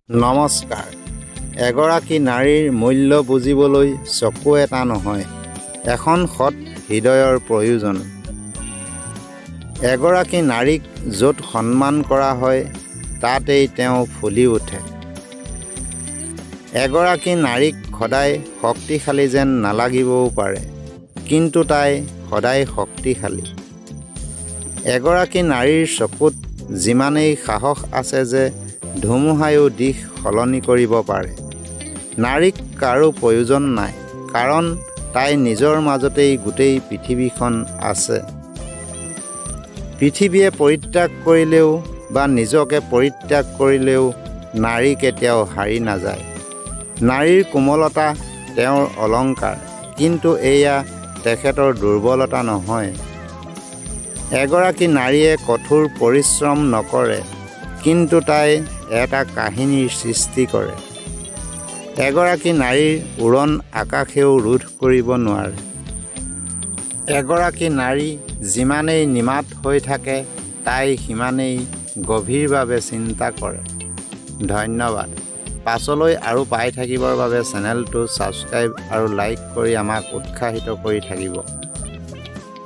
নমস্কাৰ। এগৰাকী নাৰীৰ মূল্য বুজিবলৈ চকু এটা নহয়, এখন সৎ হৃদয়ৰ প্ৰয়োজন। এগৰাকী নাৰীক য'ত সন্মান কৰা হয়, তাতেই তেওঁ ফুলি উঠে। এগৰাকী নাৰীক সদায় শক্তিশালী যেন নালাগিবও পাৰে, কিন্তু তাই সদায় শক্তিশালী। এগৰাকী নাৰীৰ চকুত যিমানেই সাহস আছে যে ধুমুহায়ো দিশ সলনি কৰিব পাৰে। নাৰীক কাৰো প্ৰয়োজন নাই, কাৰণ তাই নিজৰ মাজতেই গোটেই পৃথিৱীখন আছে। পৃথিৱীয়ে পৰিত্যাগ কৰিলেও বা নিজকে পৰিত্যাগ কৰিলেও নাৰী কেতিয়াও হাৰি নাযায়। নাৰীৰ কোমলতা তেওঁৰ অলংকাৰ, কিন্তু এয়া তেখেতৰ দুৰ্বলতা নহয়। এগৰাকী নাৰীয়ে কঠোৰ পৰিশ্ৰম নকৰে, কিন্তু তাই এটা কাহিনীৰ সৃষ্টি কৰে। এগৰাকী নাৰীৰ উৰণ আকাশেও ৰোধ কৰিব নোৱাৰে। এগৰাকী নাৰী যিমানেই নিমাত হৈ থাকে, তাই সিমানেই গভীৰভাৱে চিন্তা কৰে। ধন্যবাদ। পাছলৈ আৰু পাই থাকিবৰ বাবে চেনেলটো ছাবস্ক্ৰাইব আৰু লাইক কৰি আমাক উৎসাহিত কৰি থাকিব।